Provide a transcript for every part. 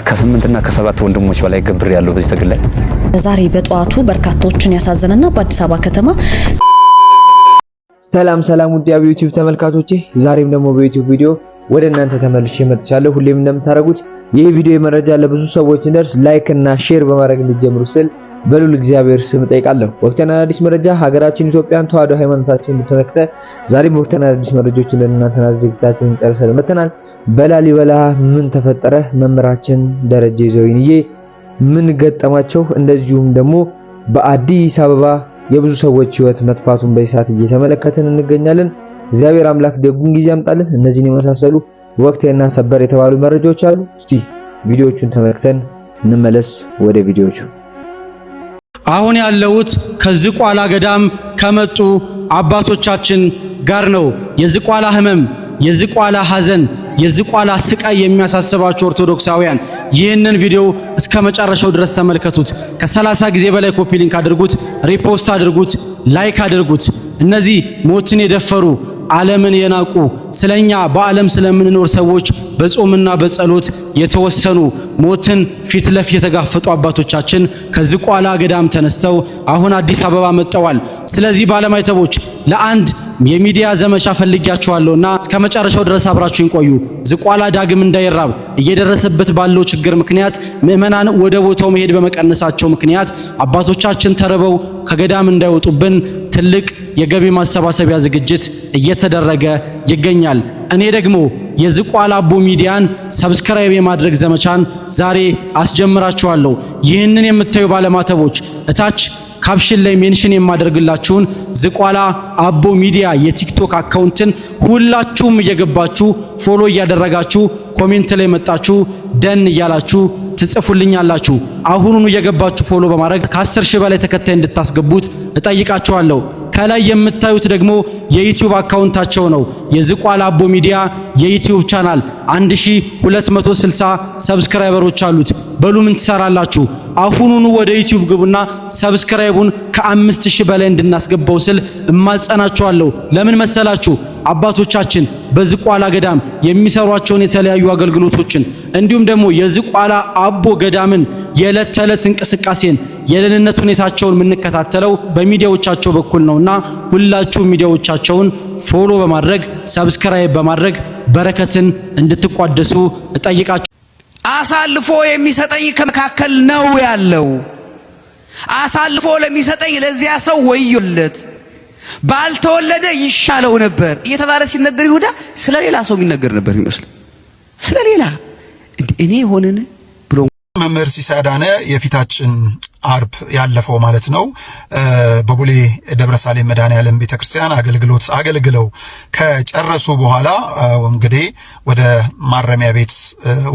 ከ8 እና ከ7 ወንድሞች በላይ ገብር ያለው በዚህ ትግል ላይ ዛሬ በጧቱ በርካቶችን ያሳዘነና በአዲስ አበባ ከተማ ሰላም ውድ የዩቲዩብ ተመልካቾቼ፣ ዛሬም ደግሞ በዩቲዩብ ቪዲዮ ወደ እናንተ ተመልሼ መጥቻለሁ። ሁሌም እንደምታደርጉት ይህ ቪዲዮ መረጃ ለብዙ ሰዎች እንደርስ ላይክ እና ሼር በማድረግ እንድትጀምሩ ስል በሉል እግዚአብሔር ስም ጠይቃለሁ። ወቅታዊና አዲስ መረጃ ሀገራችን ኢትዮጵያን ተዋህዶ ሃይማኖታችን በተመለከተ ዛሬም ወቅታዊና አዲስ መረጃዎችን ለእናንተ ዝግጅታችንን ጨርሰን መጥተናል። በላሊበላ ምን ተፈጠረ? መምህራችን ደረጀ ዘወይንዬ ምን ገጠማቸው? እንደዚሁም ደግሞ በአዲስ አበባ የብዙ ሰዎች ህይወት መጥፋቱን በእሳት እየተመለከትን እንገኛለን። እግዚአብሔር አምላክ ደጉን ጊዜ ያምጣልን። እነዚህን የመሳሰሉ ወቅታዊና ሰበር የተባሉ መረጃዎች አሉ። እስቲ ቪዲዮቹን ተመልክተን እንመለስ ወደ ቪዲዮቹ። አሁን ያለውት ከዝቋላ ገዳም ከመጡ አባቶቻችን ጋር ነው። የዝቋላ ህመም፣ የዝቋላ ሐዘን፣ የዝቋላ ስቃይ የሚያሳስባችሁ ኦርቶዶክሳውያን ይህንን ቪዲዮ እስከ መጨረሻው ድረስ ተመልከቱት። ከ30 ጊዜ በላይ ኮፒ ሊንክ አድርጉት፣ ሪፖስት አድርጉት፣ ላይክ አድርጉት። እነዚህ ሞትን የደፈሩ ዓለምን የናቁ ስለኛ በዓለም ስለምንኖር ሰዎች በጾምና በጸሎት የተወሰኑ ሞትን ፊት ለፊት የተጋፈጡ አባቶቻችን ከዝቋላ ገዳም ተነስተው አሁን አዲስ አበባ መጥተዋል። ስለዚህ ባለማይተቦች ለአንድ የሚዲያ ዘመቻ ፈልጊያችኋለሁና እስከ መጨረሻው ድረስ አብራችሁን ቆዩ። ዝቋላ ዳግም እንዳይራብ እየደረሰበት ባለው ችግር ምክንያት ምእመናን ወደ ቦታው መሄድ በመቀነሳቸው ምክንያት አባቶቻችን ተርበው ከገዳም እንዳይወጡብን ትልቅ የገቢ ማሰባሰቢያ ዝግጅት እየተደረገ ይገኛል። እኔ ደግሞ የዝቋላ አቦ ሚዲያን ሰብስክራይብ የማድረግ ዘመቻን ዛሬ አስጀምራችኋለሁ። ይህንን የምታዩ ባለማተቦች እታች ካፕሽን ላይ ሜንሽን የማደርግላችሁን ዝቋላ አቦ ሚዲያ የቲክቶክ አካውንትን ሁላችሁም እየገባችሁ ፎሎ እያደረጋችሁ ኮሜንት ላይ መጣችሁ ደን እያላችሁ ትጽፉልኛላችሁ። አሁኑኑ እየገባችሁ ፎሎ በማድረግ ከ10 ሺህ በላይ ተከታይ እንድታስገቡት እጠይቃችኋለሁ። ከላይ የምታዩት ደግሞ የዩቲዩብ አካውንታቸው ነው። የዝቋላ አቦ ሚዲያ የዩቲዩብ ቻናል 1260 ሰብስክራይበሮች አሉት። በሉ ምን ትሰራላችሁ? አሁኑኑ ወደ ዩቲዩብ ግቡና ሰብስክራይቡን ከ5000 በላይ እንድናስገባው ስል እማጸናችኋለሁ። ለምን መሰላችሁ? አባቶቻችን በዝቋላ ገዳም የሚሰሯቸውን የተለያዩ አገልግሎቶችን እንዲሁም ደግሞ የዝቋላ አቦ ገዳምን የዕለት ተዕለት እንቅስቃሴን የደህንነት ሁኔታቸውን የምንከታተለው በሚዲያዎቻቸው በኩል ነውና ሁላችሁም ሚዲያዎቻቸውን ፎሎ በማድረግ ሰብስክራይብ በማድረግ በረከትን እንድትቋደሱ እጠይቃችሁ። አሳልፎ የሚሰጠኝ ከመካከል ነው ያለው። አሳልፎ ለሚሰጠኝ ለዚያ ሰው ወዮለት፣ ባልተወለደ ይሻለው ነበር እየተባለ ሲነገር ይሁዳ ስለሌላ ሰው የሚነገር ነበር ይመስል ስለሌላ እኔ ሆነን ብሎ መምህር ሲሳይ አዳነ የፊታችን አርብ ያለፈው ማለት ነው በቦሌ ደብረ ሳሌም መድኃኔዓለም ቤተክርስቲያን አገልግለው ከጨረሱ በኋላ እንግዲህ ወደ ማረሚያ ቤት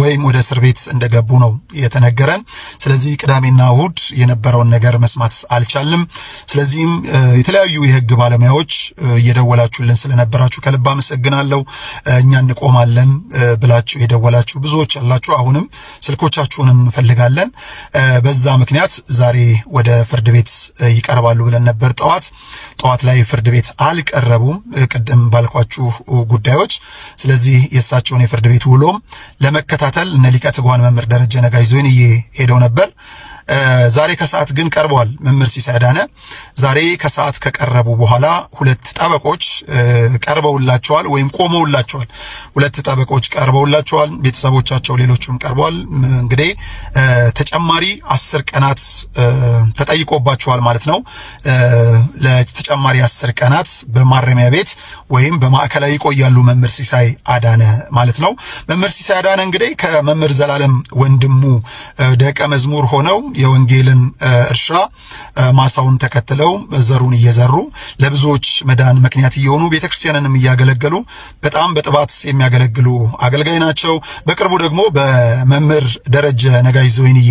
ወይም ወደ እስር ቤት እንደገቡ ነው የተነገረን። ስለዚህ ቅዳሜና እሁድ የነበረውን ነገር መስማት አልቻልንም። ስለዚህም የተለያዩ የህግ ባለሙያዎች እየደወላችሁልን ስለነበራችሁ ከልብ አመሰግናለሁ። እኛ እንቆማለን ብላችሁ የደወላችሁ ብዙዎች አላችሁ። አሁንም ስልኮቻችሁን እንፈልጋለን። በዛ ምክንያት ዛሬ ወደ ፍርድ ቤት ይቀርባሉ ብለን ነበር። ጠዋት ላይ ፍርድ ቤት አልቀረቡም ቅድም ባልኳችሁ ጉዳዮች። ስለዚህ የእሳቸውን የፍርድ ቤት ውሎም ለመከታተል እነ ሊቀ ትጉሃን መምህር ደረጀ ነጋሽ ዘወይንዬ ሄደው ነበር። ዛሬ ከሰዓት ግን ቀርበዋል። መምህር ሲሳይ አዳነ ዛሬ ከሰዓት ከቀረቡ በኋላ ሁለት ጠበቆች ቀርበውላቸዋል ወይም ቆመውላቸዋል። ሁለት ጠበቆች ቀርበውላቸዋል። ቤተሰቦቻቸው ሌሎቹም ቀርበዋል። እንግዲህ ተጨማሪ 10 ቀናት ተጠይቆባቸዋል ማለት ነው። ለተጨማሪ 10 ቀናት በማረሚያ ቤት ወይም በማዕከላዊ ይቆያሉ መምህር ሲሳይ አዳነ ማለት ነው። መምህር ሲሳይ አዳነ እንግዲህ ከመምህር ዘላለም ወንድሙ ደቀ መዝሙር ሆነው የወንጌልን እርሻ ማሳውን ተከትለው ዘሩን እየዘሩ ለብዙዎች መዳን ምክንያት እየሆኑ ቤተክርስቲያንንም እያገለገሉ በጣም በጥባት የሚያገለግሉ አገልጋይ ናቸው። በቅርቡ ደግሞ በመምህር ደረጀ ነጋሽ ዘወይንዬ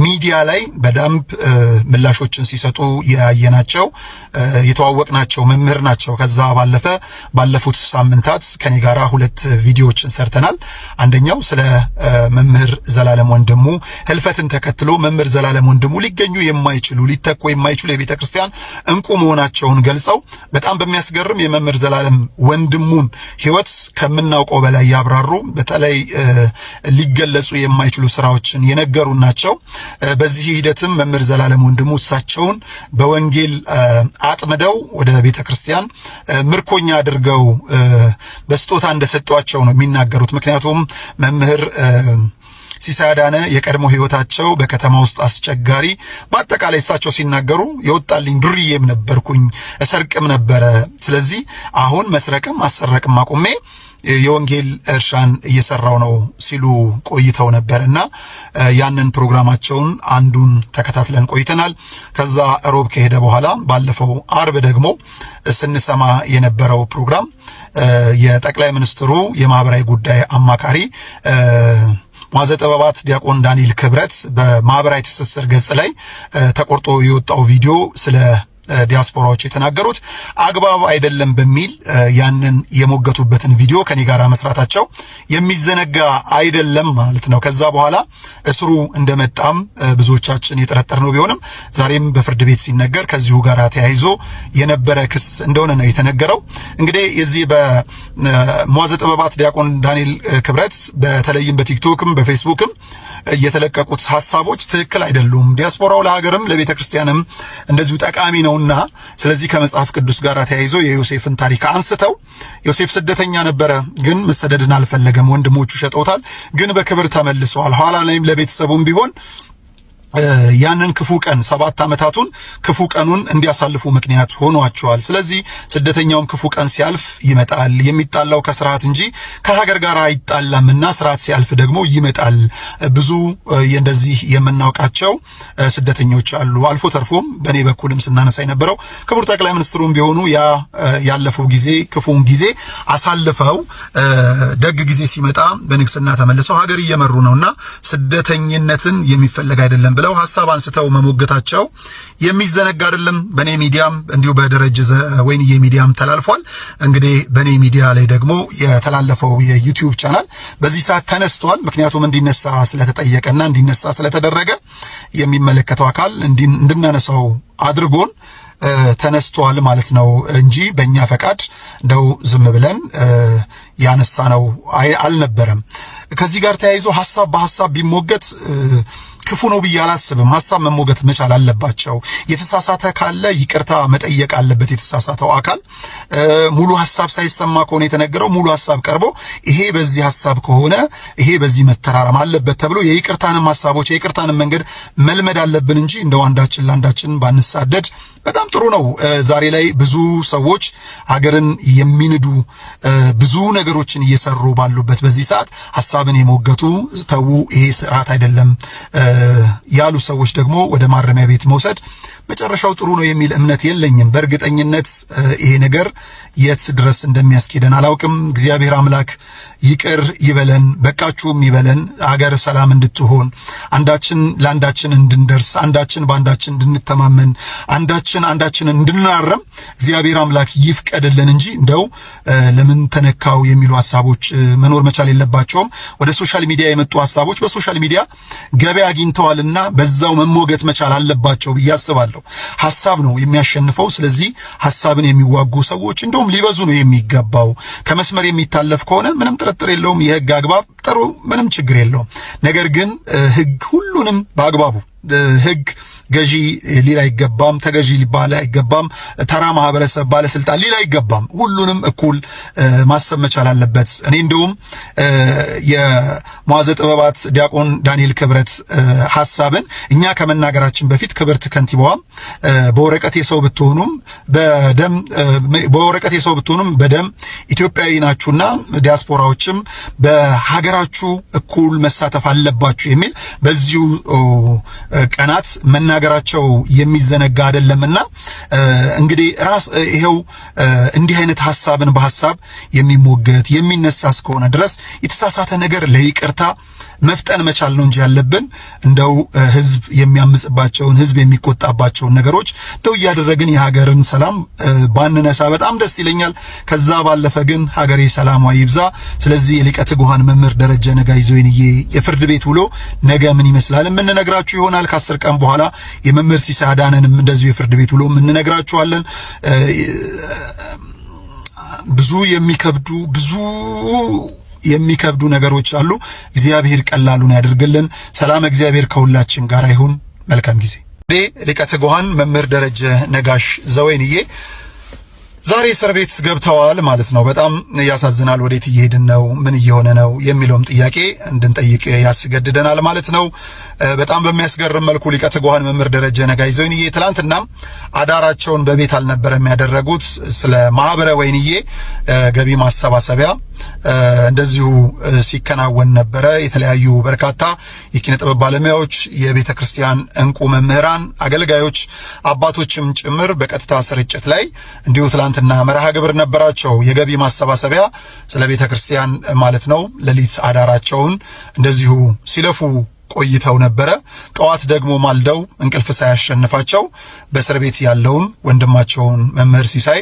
ሚዲያ ላይ በደንብ ምላሾችን ሲሰጡ ያየናቸው የተዋወቅናቸው መምህር ናቸው። ከዛ ባለፈ ባለፉት ሳምንታት ከኔ ጋራ 2 ቪዲዮዎችን ሰርተናል። አንደኛው ስለ መምህር ዘላለም ወንድሙ ህልፈትን ተከትሎ መምህር ዘላለም ወንድሙ ሊገኙ የማይችሉ ሊተኩ የማይችሉ የቤተ ክርስቲያን እንቁ መሆናቸውን ገልጸው በጣም በሚያስገርም የመምህር ዘላለም ወንድሙን ሕይወት ከምናውቀው በላይ ያብራሩ በተለይ ሊገለጹ የማይችሉ ስራዎችን የነገሩ ናቸው። በዚህ ሂደትም መምህር ዘላለም ወንድሙ እሳቸውን በወንጌል አጥምደው ወደ ቤተ ክርስቲያን ምርኮኛ አድርገው በስጦታ እንደሰጧቸው ነው የሚናገሩት። ምክንያቱም መምህር ሲሳይ አዳነ የቀድሞ ህይወታቸው በከተማ ውስጥ አስቸጋሪ፣ በአጠቃላይ እሳቸው ሲናገሩ የወጣልኝ ዱርዬም ነበርኩኝ፣ እሰርቅም ነበረ። ስለዚህ አሁን መስረቅም አሰረቅም አቁሜ የወንጌል እርሻን እየሰራው ነው ሲሉ ቆይተው ነበርና ያንን ፕሮግራማቸውን አንዱን ተከታትለን ቆይተናል። ከዛ ሮብ ከሄደ በኋላ ባለፈው አርብ ደግሞ ስንሰማ የነበረው ፕሮግራም የጠቅላይ ሚኒስትሩ የማህበራዊ ጉዳይ አማካሪ መዋዘ ጥበባት ዲያቆን ዳንኤል ክብረት በማህበራዊ ትስስር ገጽ ላይ ተቆርጦ የወጣው ቪዲዮ ስለ ዲያስፖራዎች የተናገሩት አግባብ አይደለም በሚል ያንን የሞገቱበትን ቪዲዮ ከኔ ጋር መስራታቸው የሚዘነጋ አይደለም ማለት ነው። ከዛ በኋላ እስሩ እንደመጣም ብዙዎቻችን የጠረጠርነው ቢሆንም ዛሬም በፍርድ ቤት ሲነገር ከዚሁ ጋር ተያይዞ የነበረ ክስ እንደሆነ ነው የተነገረው። እንግዲህ የዚህ በመዋዘ ጥበባት ዲያቆን ዳንኤል ክብረት በተለይም በቲክቶክም በፌስቡክም የተለቀቁት ሐሳቦች ትክክል አይደሉም፣ ዲያስፖራው ለሀገርም ለቤተ ክርስቲያንም እንደዚሁ ጠቃሚ ነውና ስለዚህ ከመጽሐፍ ቅዱስ ጋር ተያይዞ የዮሴፍን ታሪክ አንስተው ዮሴፍ ስደተኛ ነበረ፣ ግን መሰደድን አልፈለገም፣ ወንድሞቹ ሸጠውታል፣ ግን በክብር ተመልሷል። ኋላ ላይም ለቤተሰቡም ቢሆን ያንን ክፉ ቀን 7 ዓመታቱን ክፉ ቀኑን እንዲያሳልፉ ምክንያት ሆኗቸዋል። ስለዚህ ስደተኛውም ክፉ ቀን ሲያልፍ ይመጣል። የሚጣላው ከስርዓት እንጂ ከሀገር ጋር አይጣላምና ስርዓት ሲያልፍ ደግሞ ይመጣል። ብዙ እንደዚህ የምናውቃቸው ስደተኞች አሉ። አልፎ ተርፎም በኔ በኩልም ስናነሳ የነበረው ክቡር ጠቅላይ ሚኒስትሩም ቢሆኑ ያለፈው ጊዜ ክፉን ጊዜ አሳልፈው ደግ ጊዜ ሲመጣ በንግስና ተመልሰው ሀገር እየመሩ ነውና ስደተኝነትን የሚፈልግ አይደለም ብለው ሐሳብ አንስተው መሞገታቸው የሚዘነጋ አይደለም። በኔ ሚዲያም እንዲሁ በደረጀ ወይንዬ ሚዲያም ተላልፏል። እንግዲህ በኔ ሚዲያ ላይ ደግሞ የተላለፈው የዩቲዩብ ቻናል በዚህ ሰዓት ተነስቷል። ምክንያቱም እንዲነሳ ስለተጠየቀና እንዲነሳ ስለተደረገ የሚመለከተው አካል እንድናነሳው አድርጎን ተነስቷል ማለት ነው እንጂ በእኛ ፈቃድ እንደው ዝም ብለን ያነሳ ነው አልነበረም። ከዚህ ጋር ተያይዞ ሐሳብ በሐሳብ ቢሞገት ክፉ ነው ብዬ አላስብም። ሐሳብ መሞገት መቻል አለባቸው። የተሳሳተ ካለ ይቅርታ መጠየቅ አለበት የተሳሳተው አካል። ሙሉ ሐሳብ ሳይሰማ ከሆነ የተነገረው ሙሉ ሐሳብ ቀርቦ ይሄ በዚህ ሐሳብ ከሆነ ይሄ በዚህ መተራረም አለበት ተብሎ የይቅርታንም ሐሳቦች የይቅርታንም መንገድ መልመድ አለብን እንጂ እንደው አንዳችን ለአንዳችን ባንሳደድ በጣም ጥሩ ነው። ዛሬ ላይ ብዙ ሰዎች ሀገርን የሚንዱ ብዙ ነገሮችን እየሰሩ ባሉበት በዚህ ሰዓት ሐሳብን የሞገቱ ተው ይሄ ስርዓት አይደለም ያሉ ሰዎች ደግሞ ወደ ማረሚያ ቤት መውሰድ መጨረሻው ጥሩ ነው የሚል እምነት የለኝም። በእርግጠኝነት ይሄ ነገር የት ድረስ እንደሚያስኬደን አላውቅም። እግዚአብሔር አምላክ ይቅር ይበለን፣ በቃችሁም ይበለን። ሀገር ሰላም እንድትሆን አንዳችን ለአንዳችን እንድንደርስ አንዳችን በአንዳችን እንድንተማመን አንዳችን እንድናረም እግዚአብሔር አምላክ ይፍቀድልን እንጂ እንደው ለምን ተነካው የሚሉ ሐሳቦች መኖር መቻል የለባቸውም። ወደ ሶሻል ሚዲያ የመጡ ሐሳቦች በሶሻል ሚዲያ ገበያ አግኝተዋልና በዛው መሞገት መቻል አለባቸው ብዬ አስባለሁ። ሐሳብ ነው የሚያሸንፈው። ስለዚህ ሐሳብን የሚዋጉ ሰዎች እንደውም ሊበዙ ነው የሚገባው። ከመስመር የሚታለፍ ከሆነ ምንም ጥርጥር የለውም የህግ አግባብ ጥሩ ምንም ችግር የለውም። ነገር ግን ህግ ሁሉንም በአግባቡ ህግ ገዢ ሊል አይገባም፣ ተገዢ ሊባል አይገባም፣ ተራ ማህበረሰብ ባለስልጣን ሊል አይገባም። ሁሉንም እኩል ማሰብ መቻል አለበት። እኔ እንደውም የመዋዘ ጥበባት ዲያቆን ዳንኤል ክብረት ሐሳብን እኛ ከመናገራችን በፊት ክብርት ከንቲባዋም በወረቀት የሰው ብትሆኑም በደም ኢትዮጵያዊ ናችሁና ዲያስፖራዎችም በሀገራችሁ እኩል መሳተፍ አለባችሁ የሚል በዚሁ ቀናት መናገራቸው የሚዘነጋ አይደለምና እንግዲህ ይሄው እንዲህ አይነት ሐሳብን በሐሳብ የሚሞገት የሚነሳ እስከሆነ ድረስ የተሳሳተ ነገር ለይቅርታ መፍጠን መቻል ነው እንጂ ያለብን እንደው ህዝብ የሚያምጽባቸውን ህዝብ የሚቆጣባቸውን ነገሮች እንደው እያደረግን የሀገርን ሰላም ባንነሳ በጣም ደስ ይለኛል። ከዛ ባለፈ ግን ሀገሬ ሰላሟ ይብዛ። ስለዚህ የሊቀ ትጉሃን መምህር ደረጀ ነጋይ ዞይንዬ የፍርድ ቤት ውሎ ነገ ምን ይመስላል የምንነግራችሁ ይሆናል። ይሆናል። ከ10 ቀን በኋላ የመምህር ሲሳይ አዳነንም እንደዚሁ የፍርድ ቤት ውሎ እንነግራችኋለን። ብዙ የሚከብዱ ነገሮች አሉ። እግዚአብሔር ቀላሉን ያድርግልን። ሰላም እግዚአብሔር ከሁላችን ጋር ይሁን። መልካም ጊዜ። ሊቀ ትጉሃን መምህር ደረጀ ነጋሽ ዘወይንዬ ዛሬ እስር ቤት ገብተዋል ማለት ነው። በጣም ያሳዝናል። ወዴት እየሄድን ነው? ምን እየሆነ ነው? የሚለውም ጥያቄ እንድንጠይቅ ያስገድደናል ማለት ነው። በጣም በሚያስገርም መልኩ ሊቀ ትጉሃን መምህር ደረጀ ነጋሽ ዘወይንዬ ትላንትና አዳራቸውን በቤት አልነበረም ያደረጉት። ስለ ማህበረ ወይንዬ ገቢ ማሰባሰቢያ እንደዚሁ ሲከናወን ነበረ። የተለያዩ በርካታ የኪነ ጥበብ ባለሙያዎች፣ የቤተ ክርስቲያን እንቁ መምህራን፣ አገልጋዮች፣ አባቶችም ጭምር በቀጥታ ስርጭት ላይ እንዲሁ ትላንትና መርሃ ግብር ነበራቸው። የገቢ ማሰባሰቢያ ስለ ቤተ ክርስቲያን ማለት ነው። ሌሊት አዳራቸውን እንደዚሁ ሲለፉ ቆይተው ነበረ። ጠዋት ደግሞ ማልደው እንቅልፍ ሳያሸንፋቸው በእስር ቤት ያለውን ወንድማቸውን መምህር ሲሳይ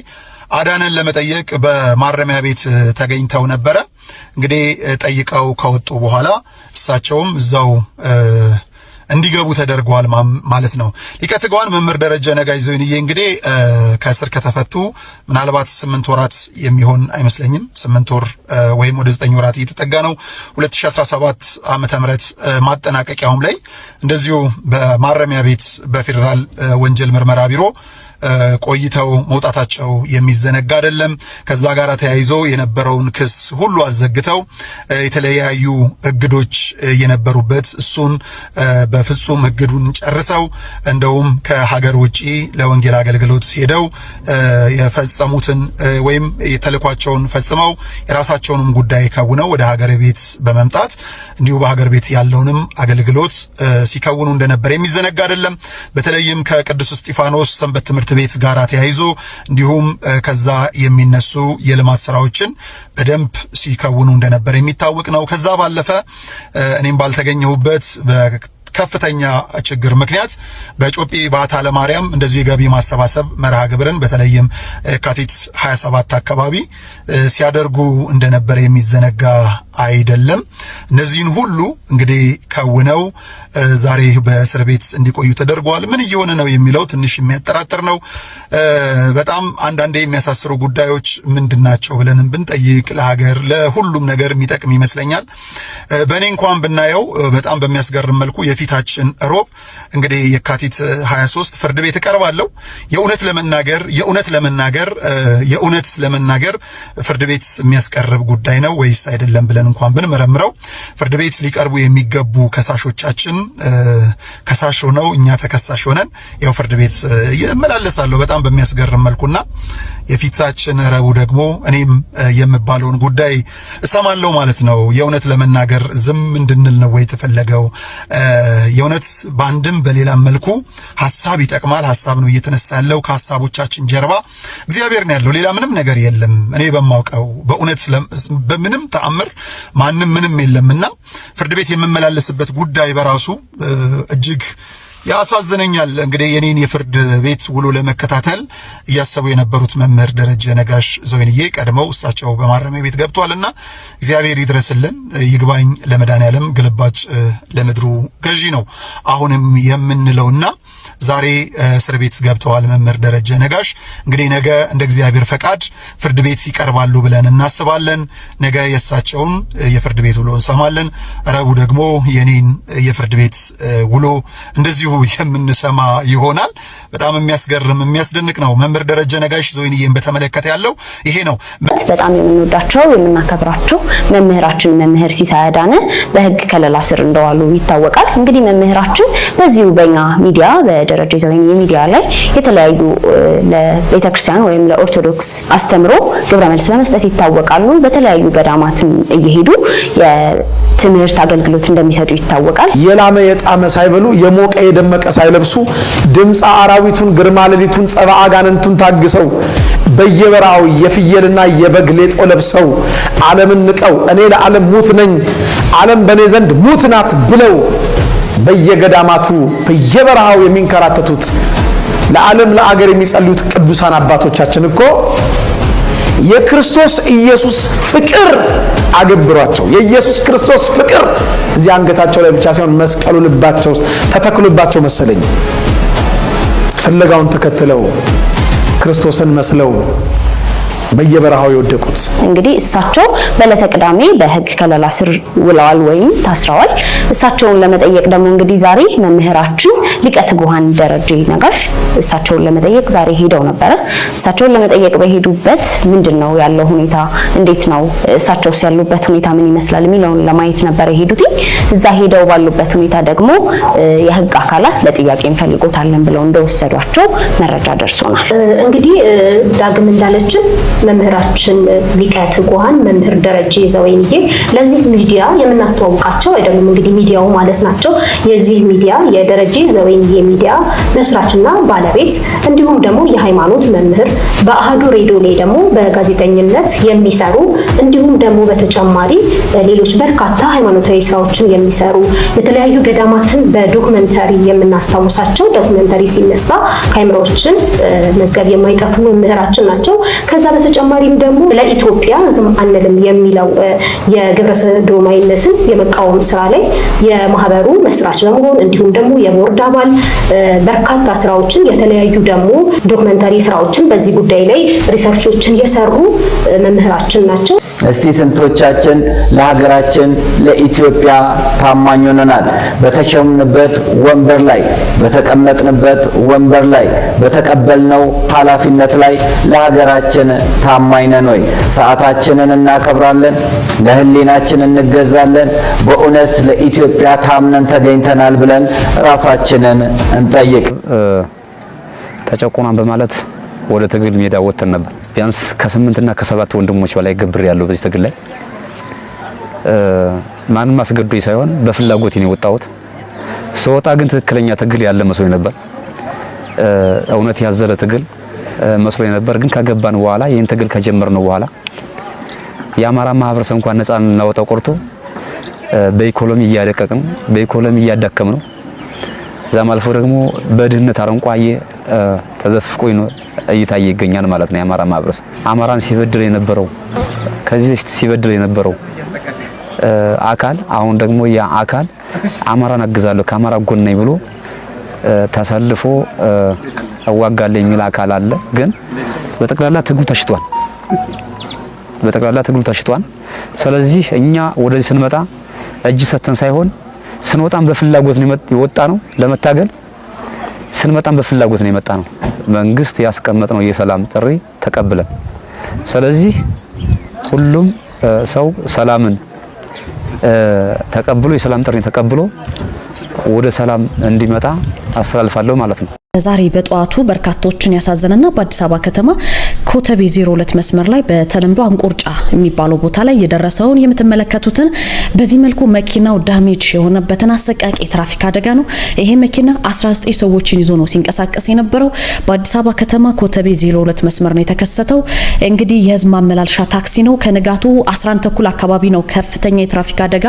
አዳነን ለመጠየቅ በማረሚያ ቤት ተገኝተው ነበረ። እንግዲህ ጠይቀው ከወጡ በኋላ እሳቸውም እዛው እንዲገቡ ተደርጓል ማለት ነው። ሊቀ ትጉሃን መምህር ደረጀ ነጋሽ ዘወይንዬ እንግዲህ ከእስር ከተፈቱ ምናልባት 8 ወራት የሚሆን አይመስለኝም። 8 ወር ወይም ወደ 9 ወራት እየተጠጋ ነው። 2017 ዓመተ ምህረት ማጠናቀቂያውም ላይ እንደዚሁ በማረሚያ ቤት በፌዴራል ወንጀል ምርመራ ቢሮ ቆይተው መውጣታቸው የሚዘነጋ አይደለም። ከዛ ጋር ተያይዞ የነበረውን ክስ ሁሉ አዘግተው የተለያዩ እግዶች የነበሩበት እሱን በፍጹም እግዱን ጨርሰው እንደውም ከሀገር ውጪ ለወንጌል አገልግሎት ሄደው የፈጸሙትን ወይም የተልኳቸውን ፈጽመው የራሳቸውንም ጉዳይ ከውነው ወደ ሀገር ቤት በመምጣት እንዲሁ በሀገር ቤት ያለውንም አገልግሎት ሲከውኑ እንደነበር የሚዘነጋ አይደለም። በተለይም ከቅዱስ እስጢፋኖስ ሰንበት ትምህርት ቤት ጋራ ተያይዞ እንዲሁም ከዛ የሚነሱ የልማት ስራዎችን በደንብ ሲከውኑ እንደነበር የሚታወቅ ነው። ከዛ ባለፈ እኔም ባልተገኘሁበት ከፍተኛ ችግር ምክንያት በጮጲ ባታ ለማርያም እንደዚህ የገቢ ማሰባሰብ መርሃ ግብርን በተለይም የካቲት 27 አካባቢ ሲያደርጉ እንደነበር የሚዘነጋ አይደለም። እነዚህን ሁሉ እንግዲህ ከውነው ዛሬ በእስር ቤት እንዲቆዩ ተደርጓል። ምን እየሆነ ነው የሚለው ትንሽ የሚያጠራጥር ነው። በጣም አንዳንዴ የሚያሳስሩ ጉዳዮች ምንድናቸው ብለንም ብንጠይቅ ለሀገር ለሁሉም ነገር የሚጠቅም ይመስለኛል። በእኔ እንኳን ብናየው በጣም በሚያስገርም መልኩ የፊታችን ሮብ እንግዲህ የካቲት 23 ፍርድ ቤት እቀርባለሁ። የእውነት ለመናገር ፍርድ ቤት የሚያስቀርብ ጉዳይ ነው ወይስ አይደለም ብለን እንኳን ብንመረምረው ፍርድ ቤት ሊቀርቡ የሚገቡ ከሳሾቻችን ከሳሽ ሆነው እኛ ተከሳሽ ሆነን ያው ፍርድ ቤት ይመላለሳሉ በጣም በሚያስገርም መልኩና የፊታችን ረቡዕ ደግሞ እኔም የምባለውን ጉዳይ እሰማለሁ ማለት ነው። የእውነት ለመናገር ዝም እንድንል ነው ወይ ተፈለገው? የእውነት በአንድም በሌላም መልኩ ሐሳብ ይጠቅማል። ሐሳብ ነው እየተነሳ ያለው። ከሐሳቦቻችን ጀርባ እግዚአብሔር ነው ያለው። ሌላ ምንም ነገር የለም። እኔ በማውቀው በእውነት በምንም ተአምር ማንም ምንም የለምና ፍርድ ቤት የምመላለስበት ጉዳይ በራሱ እጅግ ያሳዝነኛል። እንግዲህ የኔን የፍርድ ቤት ውሎ ለመከታተል እያሰቡ የነበሩት መምህር ደረጀ ነጋሽ ዘወይንዬ ቀድመው እሳቸው በማረሚያ ቤት ገብቷልና እግዚአብሔር ይድረስልን። ይግባኝ ለመድኃኔዓለም ግልባጭ ለምድሩ ገዢ ነው አሁንም የምንለውና ዛሬ እስር ቤት ገብተዋል መምህር ደረጀ ነጋሽ። እንግዲህ ነገ እንደ እግዚአብሔር ፈቃድ ፍርድ ቤት ይቀርባሉ ብለን እናስባለን። ነገ የእሳቸውን የፍርድ ቤት ውሎ እንሰማለን። ረቡዕ ደግሞ የኔን የፍርድ ቤት ውሎ እንደዚሁ የምንሰማ ይሆናል። በጣም የሚያስገርም የሚያስደንቅ ነው። መምህር ደረጀ ነጋሽ ዘወይንዬን በተመለከተ ያለው ይሄ ነው። በጣም የምንወዳቸው የምናከብራቸው መምህራችን መምህር ሲሳይ አዳነ በሕግ ከለላ ስር እንደዋሉ ይታወቃል። እንግዲህ መምህራችን በዚሁ በእኛ ሚዲያ በደረጀ ዘወይንዬ ሚዲያ ላይ የተለያዩ ለቤተክርስቲያን ወይም ለኦርቶዶክስ አስተምሮ ግብረ መልስ በመስጠት ይታወቃሉ። በተለያዩ ገዳማትም እየሄዱ የትምህርት አገልግሎት እንደሚሰጡ ይታወቃል። የላመ የጣመ ሳይበሉ የሞቀ የደመቀ ሳይለብሱ ድምፃ አራዊቱን ግርማ ሌሊቱን ጸባ አጋንንቱን ታግሰው በየበራው የፍየልና የበግ ሌጦ ለብሰው ዓለምን ንቀው እኔ ለዓለም ሙት ነኝ ዓለም በኔ ዘንድ ሙት ናት ብለው በየገዳማቱ በየበራው የሚንከራተቱት ለዓለም ለአገር የሚጸልዩት ቅዱሳን አባቶቻችን እኮ የክርስቶስ ኢየሱስ ፍቅር አገብሯቸው። የኢየሱስ ክርስቶስ ፍቅር እዚህ አንገታቸው ላይ ብቻ ሳይሆን መስቀሉ ልባቸው ተተክሎባቸው መሰለኝ ፍለጋውን ተከትለው ክርስቶስን መስለው በየበረሃው የወደቁት። እንግዲህ እሳቸው በዕለተ ቅዳሜ በሕግ ከለላ ስር ውለዋል ወይም ታስረዋል። እሳቸውን ለመጠየቅ ደግሞ እንግዲህ ዛሬ መምህራችን ሊቀ ትጉሃን ደረጀ ነጋሽ እሳቸውን ለመጠየቅ ዛሬ ሄደው ነበረ። እሳቸውን ለመጠየቅ በሄዱበት ምንድነው ያለው ሁኔታ፣ እንዴት ነው እሳቸውስ ያሉበት ሁኔታ ምን ይመስላል የሚለውን ለማየት ነበር የሄዱት። እዛ ሄደው ባሉበት ሁኔታ ደግሞ የሕግ አካላት ለጥያቄ እንፈልጎታለን ብለው እንደወሰዷቸው መረጃ ደርሶናል። እንግዲህ ዳግም እንዳለችን መምህራችን ሊቀ ትጉሃን መምህር ደረጀ ዘወይንዬ ለዚህ ሚዲያ የምናስተዋውቃቸው አይደሉም። እንግዲህ ሚዲያው ማለት ናቸው። የዚህ ሚዲያ የደረጀ ዘወይንዬ ሚዲያ መስራችና ባለቤት እንዲሁም ደግሞ የሃይማኖት መምህር በአሃዱ ሬዲዮ ላይ ደግሞ በጋዜጠኝነት የሚሰሩ እንዲሁም ደግሞ በተጨማሪ ሌሎች በርካታ ሃይማኖታዊ ስራዎችን የሚሰሩ የተለያዩ ገዳማትን በዶክመንተሪ የምናስታውሳቸው ዶክመንተሪ ሲነሳ ካሜራዎችን መዝገብ የማይጠፉ መምህራችን ናቸው። ከዛ በተጨማሪም ደግሞ ለኢትዮጵያ ዝም አንልም የሚለው የግብረ ሰዶማዊነትን የመቃወም ስራ ላይ የማህበሩ መስራች በመሆን እንዲሁም ደግሞ የቦርድ አባል በርካታ ስራዎችን የተለያዩ ደግሞ ዶክመንታሪ ስራዎችን በዚህ ጉዳይ ላይ ሪሰርቾችን የሰሩ መምህራችን ናቸው። እስቲ ስንቶቻችን ለሀገራችን ለኢትዮጵያ ታማኝ ሆነናል? በተሾምንበት ወንበር ላይ በተቀመጥንበት ወንበር ላይ በተቀበልነው ኃላፊነት ላይ ለሀገራችን ታማኝ ነን ወይ? ሰዓታችንን እናከብራለን? ለህሊናችን እንገዛለን? በእውነት ለኢትዮጵያ ታምነን ተገኝተናል ብለን ራሳችንን እንጠይቅ። ተጨቆናን በማለት ወደ ትግል ሜዳ ወጥተን ነበር። ቢያንስ ከ8 እና ከ7 ወንድሞች በላይ ገብር ያለው በዚህ ትግል ላይ ማንም አስገዶኝ ሳይሆን በፍላጎት ነው የወጣሁት። ስወጣ ግን ትክክለኛ ትግል ያለ መስሎኝ ነበር። እውነት ያዘለ ትግል መስሎኝ ነበር። ግን ከገባን በኋላ ይሄን ትግል ከጀመርነው በኋላ የአማራ ማህበረሰብ እንኳን ነፃ እናወጣው ቆርጦ በኢኮኖሚ እያደቀቅን በኢኮኖሚ እያዳከም ነው። ዛም አልፎ ደግሞ በድህነት አረንቋዬ ተዘፍቆ እየታየ ይገኛል ማለት ነው። የአማራ ማህበረሰብ አማራን ሲበድል የነበረው ከዚህ በፊት ሲበድል የነበረው አካል አሁን ደግሞ ያ አካል አማራን አግዛለሁ ከአማራ ጎን ነኝ ብሎ ተሰልፎ አዋጋለሁ የሚል አካል አለ። ግን በጠቅላላ ትግሉ ተሽጧል። ስለዚህ እኛ ወደዚህ ስንመጣ እጅ ሰተን ሳይሆን ስንወጣም በፍላጎት ነው የወጣ ነው ለመታገል። ስንመጣም በፍላጎት ነው የመጣ ነው። መንግስት ያስቀመጠው የሰላም ጥሪ ተቀብለን፣ ስለዚህ ሁሉም ሰው ሰላምን ተቀብሎ የሰላም ጥሪ ተቀብሎ ወደ ሰላም እንዲመጣ አስተላልፋለሁ ማለት ነው። ዛሬ በጠዋቱ በርካቶችን ያሳዘነና በአዲስ አበባ ከተማ ኮተቤ 02 መስመር ላይ በተለምዶ አንቆርጫ የሚባለው ቦታ ላይ የደረሰውን የምትመለከቱትን በዚህ መልኩ መኪናው ዳሜጅ የሆነበትን አሰቃቂ ትራፊክ አደጋ ነው። ይሄ መኪና 19 ሰዎችን ይዞ ነው ሲንቀሳቀስ የነበረው። በአዲስ አበባ ከተማ ኮተቤ 02 መስመር ነው የተከሰተው። እንግዲህ የህዝብ ማመላለሻ ታክሲ ነው። ከንጋቱ 11 ተኩል አካባቢ ነው ከፍተኛ የትራፊክ አደጋ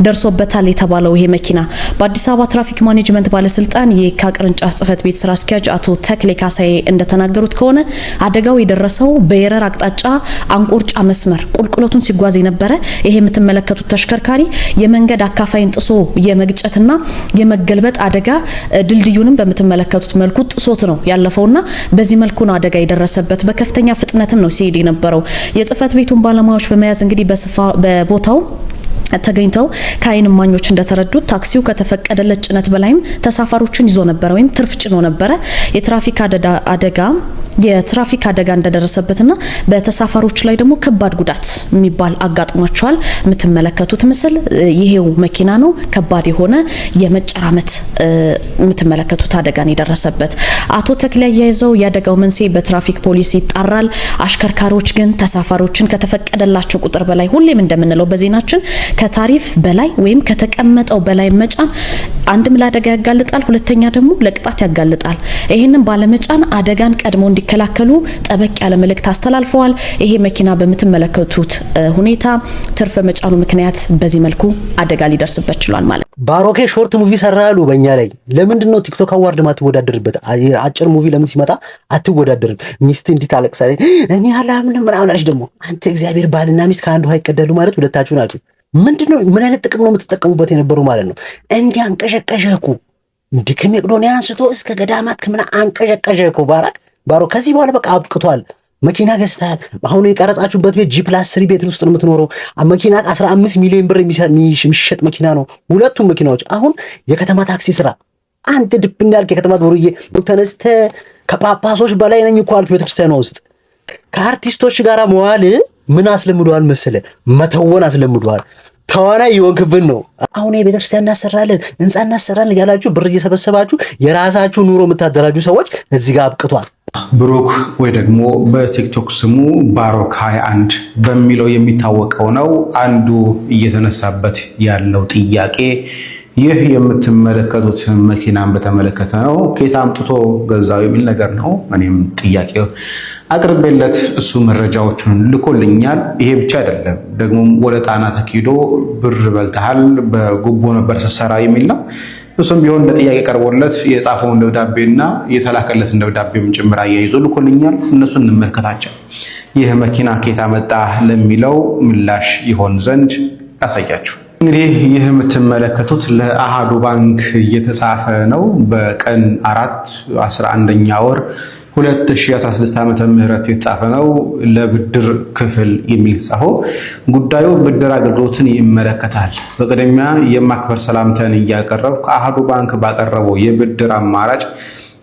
ደርሶበታል የተባለው ይሄ መኪና። በአዲስ አበባ ትራፊክ ማኔጅመንት ባለስልጣን የካ ቅርንጫፍ ጽህፈት ቤት ስራ አስኪያጅ አቶ ተክሌ ካሳዬ እንደተናገሩት ከሆነ አደጋው የደረሰው በየረር አቅጣጫ አንቆርጫ መስመር ቁልቁለቱን ሲጓዝ የነበረ ይሄ የምትመለከቱት ተሽከርካሪ የመንገድ አካፋይን ጥሶ የመግጨትና የመገልበጥ አደጋ ድልድዩንም በምትመለከቱት መልኩ ጥሶት ነው ያለፈውና በዚህ መልኩ ነው አደጋ የደረሰበት። በከፍተኛ ፍጥነትም ነው ሲሄድ የነበረው። የጽህፈት ቤቱን ባለሙያዎች በመያዝ እንግዲህ በቦታው ተገኝተው ከአይን እማኞች እንደተረዱት ታክሲው ከተፈቀደለት ጭነት በላይም ተሳፋሪዎችን ይዞ ነበር ወይም ትርፍ ጭኖ ነበረ። የትራፊክ አደጋ እንደደረሰበትና በተሳፋሪዎች ላይ ደግሞ ከባድ ጉዳት የሚባል አጋጥሟቸዋል። የምትመለከቱት ምስል ይሄው መኪና ነው። ከባድ የሆነ የመጨራመት የምትመለከቱት አደጋን የደረሰበት። አቶ ተክሌ ያያይዘው የአደጋው መንስኤ በትራፊክ ፖሊስ ይጣራል። አሽከርካሪዎች ግን ተሳፋሪዎችን ከተፈቀደላቸው ቁጥር በላይ ሁሌም እንደምንለው በዜናችን ከታሪፍ በላይ ወይም ከተቀመጠው በላይ መጫን አንድም ለአደጋ ያጋልጣል፣ ሁለተኛ ደግሞ ለቅጣት ያጋልጣል። ይሄንን ባለመጫን አደጋን ቀድሞ እንዲከላከሉ ጠበቅ ያለ መልእክት አስተላልፈዋል። ይሄ መኪና በምትመለከቱት ሁኔታ ትርፍ በመጫኑ ምክንያት በዚህ መልኩ አደጋ ሊደርስበት ችሏል ማለት ነው። ባሮኬ ሾርት ሙቪ ሰራሉ በእኛ ላይ። ለምንድነው ቲክቶክ አዋርድ ማትወዳደርበት? አጭር ሙቪ ለምን ሲመጣ አትወዳደርም? ሚስት እንዲህ ታለቅሳለች፣ እኔ አላምንም ምናምን አለች። ደግሞ አንተ እግዚአብሔር ባልና ሚስት ከአንዱ አይቀደሉ ማለት ሁለታችሁ ናችሁ። ምንድነው? ምን አይነት ጥቅም ነው የምትጠቀሙበት የነበረው ማለት ነው? እንዲህ አንቀሸቀሸኩ እንዲህ ከመቄዶንያ አንስቶ እስከ ገዳማት ከምና አንቀሸቀሸኩ። ባሮ ከዚህ በኋላ በቃ አብቅቷል። መኪና ገዝተሃል። አሁን የቀረጻችሁበት ቤት G+3 ቤት ውስጥ ነው የምትኖረው። መኪና 15 ሚሊዮን ብር የሚሸጥ መኪና ነው ሁለቱም መኪናዎች። አሁን የከተማ ታክሲ ስራ። አንተ ድብ እንዳልክ የከተማ ዶርዬ ተነስተ ከጳጳሶች በላይ ነኝ እኮ አልክ። ቤተክርስቲያኗ ውስጥ ከአርቲስቶች ጋር መዋል ምን አስለምደዋል መሰለ? መተወን አስለምደዋል። ተዋናይ የወንክብን ነው። አሁን የቤተክርስቲያን እናሰራለን ህንጻ እናሰራለን ያላችሁ ብር እየሰበሰባችሁ የራሳችሁ ኑሮ የምታደራጁ ሰዎች እዚህ ጋር አብቅቷል። ብሩክ ወይ ደግሞ በቲክቶክ ስሙ ባሮክ 21 በሚለው የሚታወቀው ነው። አንዱ እየተነሳበት ያለው ጥያቄ ይህ የምትመለከቱት መኪናን በተመለከተ ነው። ከየት አምጥቶ ገዛው የሚል ነገር ነው። እኔም ጥያቄው አቅርቤለት እሱ መረጃዎቹን ልኮልኛል። ይሄ ብቻ አይደለም፣ ደግሞ ወደ ጣና ተኪዶ ብር በልተሃል በጉቦ ነበር ስትሰራ የሚል ነው። እሱም ቢሆን እንደ ጥያቄ ቀርቦለት የጻፈውን ደብዳቤና የተላከለትን ደብዳቤም ጭምር አያይዞ ልኮልኛል። እነሱን እንመልከታቸው። ይህ መኪና ከየት አመጣ ለሚለው ምላሽ ይሆን ዘንድ ያሳያችሁ። እንግዲህ ይህ የምትመለከቱት ለአሃዱ ባንክ እየተጻፈ ነው። በቀን 4/11ኛ ወር 2016 ዓመተ ምህረት የተጻፈ ነው። ለብድር ክፍል የሚል ተጻፈው ጉዳዩ ብድር አገልግሎትን ይመለከታል። በቅድሚያ የማክበር ሰላምታን እያቀረብ ከአሃዱ ባንክ ባቀረበው የብድር አማራጭ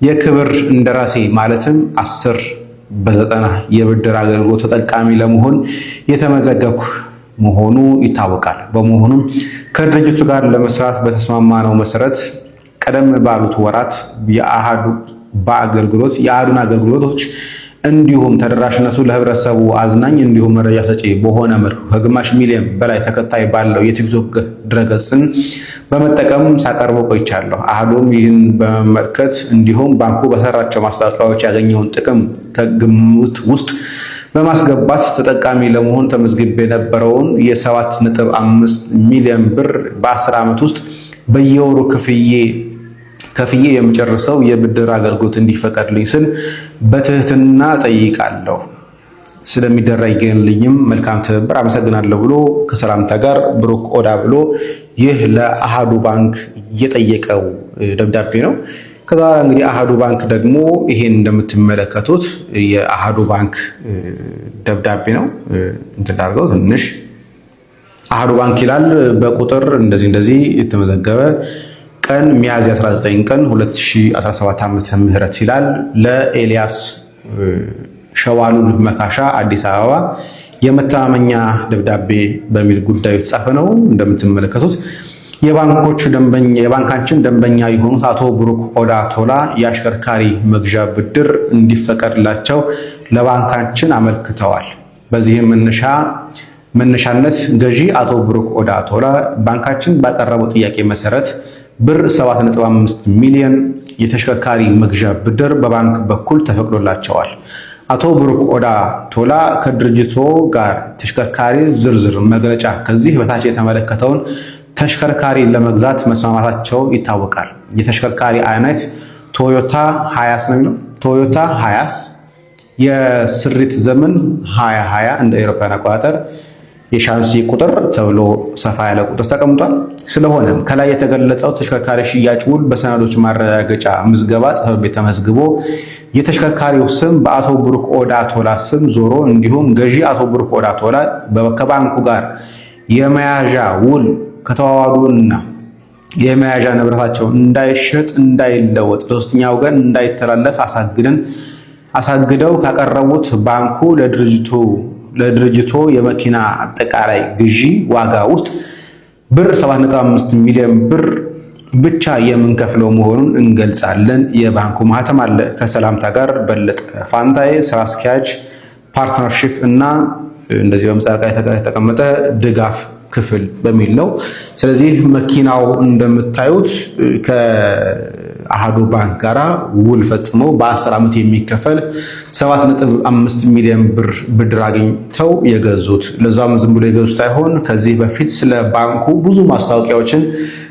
የክብር እንደራሴ ማለትም 10/90 የብድር አገልግሎት ተጠቃሚ ለመሆን የተመዘገብኩ መሆኑ ይታወቃል። በመሆኑም ከድርጅቱ ጋር ለመስራት በተስማማነው መሰረት ቀደም ባሉት ወራት የአሃዱን አገልግሎቶች እንዲሁም ተደራሽነቱ ለህብረተሰቡ አዝናኝ እንዲሁም መረጃ ሰጪ በሆነ መልኩ ከግማሽ ሚሊዮን በላይ ተከታይ ባለው የቲክቶክ ድረገጽን በመጠቀም ሳቀርበው ቆይቻለሁ። አሃዱም ይህን በመመልከት እንዲሁም ባንኩ በሰራቸው ማስታወቂያዎች ያገኘውን ጥቅም ከግምት ውስጥ በማስገባት ተጠቃሚ ለመሆን ተመዝግቤ የነበረውን የ7.5 ሚሊዮን ብር በ10 ዓመት ውስጥ በየወሩ ከፍዬ የምጨርሰው የብድር አገልግሎት እንዲፈቀድልኝ ስል በትህትና ጠይቃለሁ። ስለሚደረግልኝም መልካም ትብብር አመሰግናለሁ ብሎ ከሰላምታ ጋር ብሩክ ኦዳ ብሎ ይህ ለአሃዱ ባንክ የጠየቀው ደብዳቤ ነው። ከዛ እንግዲህ አሃዱ ባንክ ደግሞ ይሄን እንደምትመለከቱት የአሃዱ ባንክ ደብዳቤ ነው። እንትዳርገው ትንሽ አሃዱ ባንክ ይላል። በቁጥር እንደዚህ የተመዘገበ ቀን ሚያዝያ 19 ቀን 2017 ዓመተ ምህረት ይላል። ለኤልያስ ሸዋሉል መካሻ አዲስ አበባ የመተማመኛ ደብዳቤ በሚል ጉዳዩ የተጻፈ ነው። እንደምትመለከቱት የባንካችን ደንበኛ የሆኑት አቶ ብሩክ ኦዳ ቶላ የአሽከርካሪ መግዣ ብድር እንዲፈቀድላቸው ለባንካችን አመልክተዋል። በዚህም መነሻነት ገዢ አቶ ብሩክ ኦዳ ቶላ ባንካችን ባቀረበው ጥያቄ መሰረት ብር 7.5 ሚሊዮን የተሽከርካሪ መግዣ ብድር በባንክ በኩል ተፈቅዶላቸዋል። አቶ ብሩክ ኦዳ ቶላ ከድርጅቱ ጋር ተሽከርካሪ ዝርዝር መግለጫ ከዚህ በታች የተመለከተውን ተሽከርካሪ ለመግዛት መስማማታቸው ይታወቃል። የተሽከርካሪ አይነት ቶዮታ ሃያስ ነው። ቶዮታ ሃያስ የስሪት ዘመን 2020 እንደ አውሮፓውያን አቆጣጠር የሻንሲ ቁጥር ተብሎ ሰፋ ያለ ቁጥር ተቀምጧል። ስለሆነም ከላይ የተገለጸው ተሽከርካሪ ሽያጭ ውል በሰነዶች ማረጋገጫ ምዝገባ ጽሕፈት ቤት ተመዝግቦ የተሽከርካሪው ስም በአቶ ብሩክ ኦዳ ቶላ ስም ዞሮ እንዲሁም ገዢ አቶ ብሩክ ኦዳ ቶላ ከባንኩ ጋር የመያዣ ውል ከተዋዋዱና የመያዣ ንብረታቸው እንዳይሸጥ እንዳይለወጥ ለሶስተኛ ወገን እንዳይተላለፍ አሳግደው ካቀረቡት ባንኩ ለድርጅቱ የመኪና አጠቃላይ ግዢ ዋጋ ውስጥ ብር 7.5 ሚሊዮን ብር ብቻ የምንከፍለው መሆኑን እንገልጻለን። የባንኩ ማህተም አለ። ከሰላምታ ጋር በለጠ ፋንታዬ ስራ አስኪያጅ ፓርትነርሺፕ እና እንደዚህ በምጻፍ ላይ የተቀመጠ ድጋፍ ክፍል በሚል ነው። ስለዚህ መኪናው እንደምታዩት ከአሃዱ ባንክ ጋራ ውል ፈጽመው በ10 ዓመት የሚከፈል 7.5 ሚሊዮን ብር ብድር አግኝተው የገዙት። ለዛም ዝም ብሎ የገዙት አይሆን ከዚህ በፊት ስለ ባንኩ ብዙ ማስታወቂያዎችን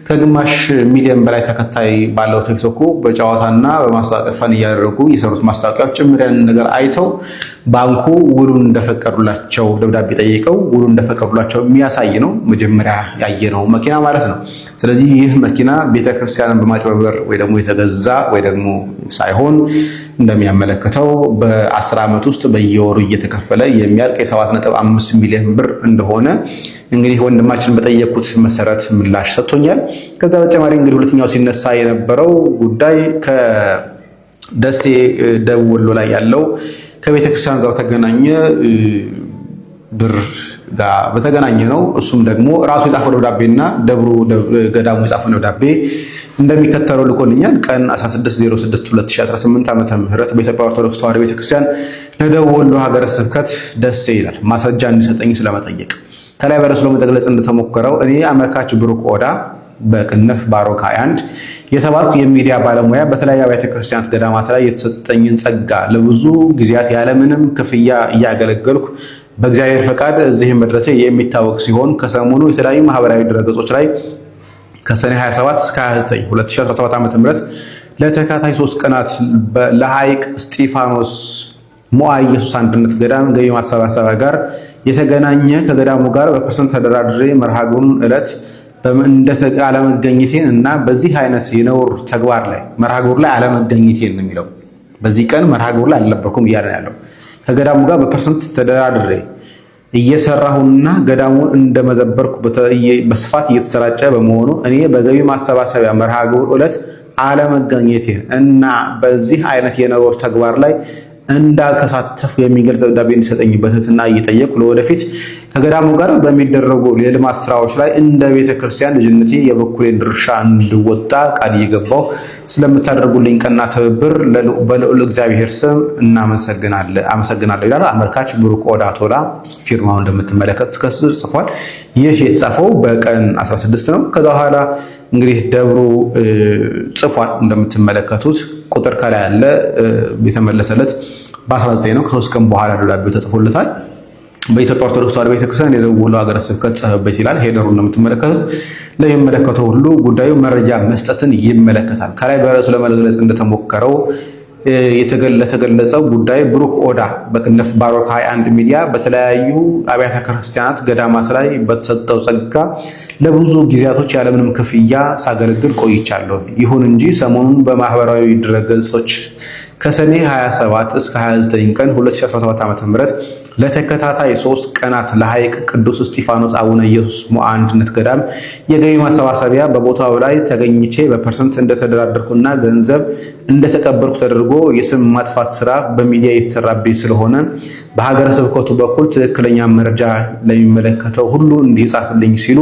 ከግማሽ ሚሊዮን በላይ ተከታይ ባለው ቲክቶክ በጨዋታና በማስታወቂያ ፈን እያደረጉ የሰሩት ማስታወቂያዎች ጭምር ያንን ነገር አይተው ባንኩ ውሉን እንደፈቀዱላቸው ደብዳቤ ጠይቀው ውሉን እንደፈቀዱላቸው የሚያሳይ ነው። መጀመሪያ ያየነው መኪና ማለት ነው። ስለዚህ ይህ መኪና ቤተክርስቲያንን በማጭበርበር ወይ ደግሞ የተገዛ ወይ ደግሞ ሳይሆን እንደሚያመለክተው በ10 ዓመት ውስጥ በየወሩ እየተከፈለ የሚያልቅ የ7.5 ሚሊዮን ብር እንደሆነ እንግዲህ ወንድማችን በጠየቁት መሰረት ምላሽ ሰጥቶኛል። ከዛ በተጨማሪ እንግዲህ ሁለተኛው ሲነሳ የነበረው ጉዳይ ከደሴ ደቡብ ወሎ ላይ ያለው ከቤተክርስቲያን ጋር ተገናኘ ብር ጋር በተገናኘ ነው። እሱም ደግሞ ራሱ የጻፈው ደብዳቤና ደብሩ ገዳሙ የጻፈው ደብዳቤ እንደሚከተለው ልኮልኛል። ቀን 16/06/2018 ዓመተ ምህረት በኢትዮጵያ ኦርቶዶክስ ተዋሕዶ ቤተክርስቲያን ለደቡብ ወሎ ሀገረ ስብከት ደሴ ይላል ማስረጃ እንዲሰጠኝ ስለመጠየቅ ከላይ በርዕሱ ለመግለጽ እንደተሞከረው እኔ አመልካች ብሩክ ኦዳ በቅንፍ ባሮክ 21 የተባልኩ የሚዲያ ባለሙያ በተለያዩ አብያተ ክርስቲያናት ገዳማት ላይ የተሰጠኝን ጸጋ ለብዙ ጊዜያት ያለምንም ክፍያ እያገለገልኩ በእግዚአብሔር ፈቃድ እዚህ መድረሴ የሚታወቅ ሲሆን ከሰሞኑ የተለያዩ ማህበራዊ ድረገጾች ላይ ከሰኔ 27 እስከ 29 2017 ዓ.ም ለተከታታይ 3 ቀናት ለሐይቅ እስጢፋኖስ ሞዓ ኢየሱስ አንድነት ገዳም ገቢ ማሰባሰቢያ ጋር የተገናኘ ከገዳሙ ጋር በፐርሰንት ተደራድሬ መርሃግብሩን ዕለት አለመገኘቴን እና በዚህ አይነት የነውር ተግባር ላይ መርሃግብሩ ላይ አለመገኘቴን ነው የሚለው። በዚህ ቀን መርሃግብሩ ላይ አልነበርኩም እያለ ያለው ከገዳሙ ጋር በፐርሰንት ተደራድሬ እየሰራሁና ገዳሙን እንደመዘበርኩ በስፋት እየተሰራጨ በመሆኑ እኔ በገቢ ማሰባሰቢያ መርሃግብሩ ዕለት አለመገኘቴን እና በዚህ አይነት የነውር ተግባር ላይ እንዳልተሳተፉ የሚገልጽ ደብዳቤ እንዲሰጠኝ በትህትና እየጠየቁ ለወደፊት ከገዳሙ ጋር በሚደረጉ የልማት ስራዎች ላይ እንደ ቤተክርስቲያን ልጅነቴ የበኩሌን ድርሻ እንድወጣ ቃል እየገባሁ ስለምታደርጉልኝ ቀና ትብብር በልዑል እግዚአብሔር ስም አመሰግናለሁ ይላል አመልካች ብሩክ ኦዳ ቶላ። ፊርማውን እንደምትመለከቱት ከስር ጽፏል። ይህ የተጻፈው በቀን 16 ነው። ከዛ በኋላ እንግዲህ ደብሩ ጽፏል እንደምትመለከቱት ቁጥር ከላይ ያለ የተመለሰለት በ19 ነው። ከ3 ቀን በኋላ ደብዳቤው ተጽፎለታል። በኢትዮጵያ ኦርቶዶክስ ተዋሕዶ ቤተክርስቲያን የደቡብ ወሎ ሀገረ ስብከት ጽሕፈት ቤት ይላል። ሄደሩን እንደምትመለከቱት ለሚመለከተው ሁሉ ጉዳዩ መረጃ መስጠትን ይመለከታል። ከላይ በርዕሱ ለመግለጽ እንደተሞከረው የተገለጸው ጉዳይ ብሩክ ኦዳ በቅንፍ ባሮክ 21 ሚዲያ በተለያዩ አብያተ ክርስቲያናት ገዳማት ላይ በተሰጠው ጸጋ ለብዙ ጊዜያቶች ያለምንም ክፍያ ሳገለግል ቆይቻለሁ። ይሁን እንጂ ሰሞኑን በማህበራዊ ድረገጾች ከሰኔ 27 እስከ 29 ቀን 2017 ዓ.ም ለተከታታይ 3 ቀናት ለሐይቅ ቅዱስ እስጢፋኖስ አቡነ ኢየሱስ ሞዓ አንድነት ገዳም የገቢ ማሰባሰቢያ በቦታው ላይ ተገኝቼ በፐርሰንት እንደተደራደርኩና ገንዘብ እንደተቀበልኩ ተደርጎ የስም ማጥፋት ስራ በሚዲያ የተሰራብኝ ስለሆነ በሀገረ ስብከቱ በኩል ትክክለኛ መረጃ ለሚመለከተው ሁሉ እንዲጻፍልኝ ሲሉ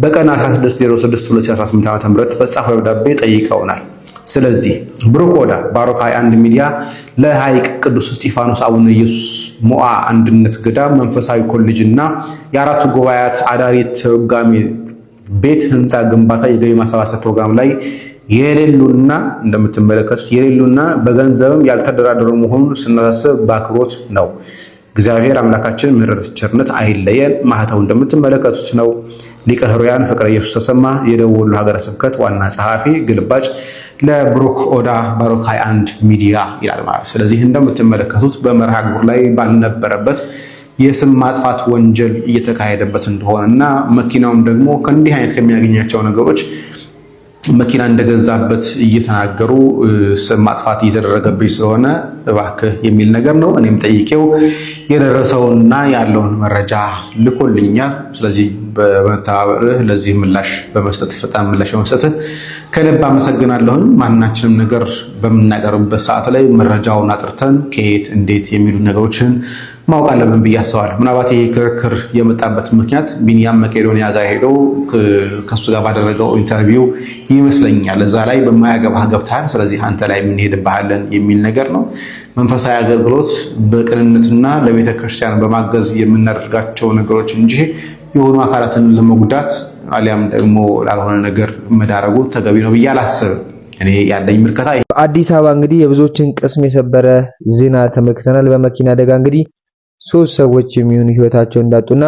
በቀን 16/06/2018 ዓ.ም በጻፈው ደብዳቤ ጠይቀውናል። ስለዚህ ብሩክ ኦዳ ባሮክ 21 ሚዲያ ለሐይቅ ቅዱስ እስጢፋኖስ አቡነ ኢየሱስ ሞዓ አንድነት ገዳም መንፈሳዊ ኮሌጅ እና የአራቱ ጉባኤያት አዳሪ ተርጓሚ ቤት ህንፃ ግንባታ የገቢ ማሰባሰብ ፕሮግራም ላይ የሌሉና እንደምትመለከቱት የሌሉና በገንዘብም ያልተደራደሩ መሆኑን ስናሳስብ በአክብሮት ነው። እግዚአብሔር አምላካችን ምሕረት ቸርነት አይለየን። ማህተው እንደምትመለከቱት ነው። ሊቀ ሕሩያን ፍቅረ ኢየሱስ ተሰማ የደቡብ ወሎ ሀገረ ስብከት ዋና ጸሐፊ ግልባጭ ለብሩክ ኦዳ ባሮክ 21 ሚዲያ ይላል ማለት። ስለዚህ እንደምትመለከቱት በመርሃ ግብሩ ላይ ባልነበረበት የስም ማጥፋት ወንጀል እየተካሄደበት እንደሆነና መኪናውም ደግሞ ከእንዲህ አይነት ከሚያገኛቸው ነገሮች መኪና እንደገዛበት እየተናገሩ ስም ማጥፋት እየተደረገብኝ ስለሆነ እባክህ የሚል ነገር ነው። እኔም ጠይቄው የደረሰውና ያለውን መረጃ ልኮልኛል። ስለዚህ በመተባበርህ ለዚህ ምላሽ በመስጠት ፈጣን ምላሽ በመስጠት ከልብ አመሰግናለሁኝ። ማናችንም ነገር በምናቀርብበት ሰዓት ላይ መረጃውን አጥርተን ከየት እንዴት የሚሉ ነገሮችን ማወቅ አለብን ብዬ አስባለሁ። ምናልባት ይሄ ክርክር የመጣበት ምክንያት ቢኒያም መቄዶንያ ጋር ሄዶ ከሱ ጋር ባደረገው ኢንተርቪው ይመስለኛል። እዛ ላይ በማያገባህ ገብተሃል፣ ስለዚህ አንተ ላይ የምንሄድብሃለን የሚል ነገር ነው። መንፈሳዊ አገልግሎት በቅንነትና ለቤተክርስቲያን በማገዝ የምናደርጋቸው ነገሮች እንጂ የሆኑ አካላትን ለመጉዳት አሊያም ደግሞ ላልሆነ ነገር መዳረጉ ተገቢ ነው ብዬ አላስብም። እኔ ያለኝ ምልከታ አዲስ አበባ እንግዲህ የብዙዎችን ቅስም የሰበረ ዜና ተመልክተናል። በመኪና አደጋ እንግዲህ 3 ሰዎች የሚሆኑ ህይወታቸውን እንዳጡና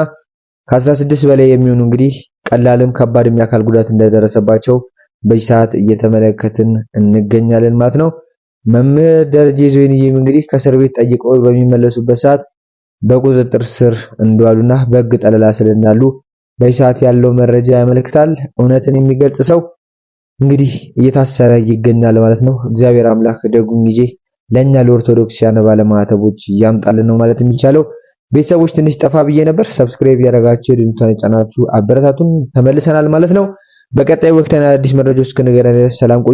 ከ16 በላይ የሚሆኑ እንግዲህ ቀላልም ከባድም የአካል ጉዳት እንደደረሰባቸው በዚህ ሰዓት እየተመለከትን እንገኛለን ማለት ነው። መምህር ደረጀ ዘወይንዬም እንግዲህ ከእስር ቤት ጠይቀው በሚመለሱበት ሰዓት በቁጥጥር ስር እንደዋሉና በሕግ ጠለላ ስር እንዳሉ በዚህ ሰዓት ያለው መረጃ ያመለክታል። እውነትን የሚገልጽ ሰው እንግዲህ እየታሰረ ይገኛል ማለት ነው። እግዚአብሔር አምላክ ደጉን ጊዜ ለኛ ለኦርቶዶክሳውያን ባለማዕተቦች ያምጣልን ነው ማለት የሚቻለው። ቤተሰቦች ትንሽ ጠፋ ብዬ ነበር። ሰብስክራይብ ያደረጋችሁ ድምቷን ጫናችሁ አበረታቱን። ተመልሰናል ማለት ነው። በቀጣይ ወቅታዊ አዲስ መረጃዎች እስክንገናኝ ሰላም ቆዩ።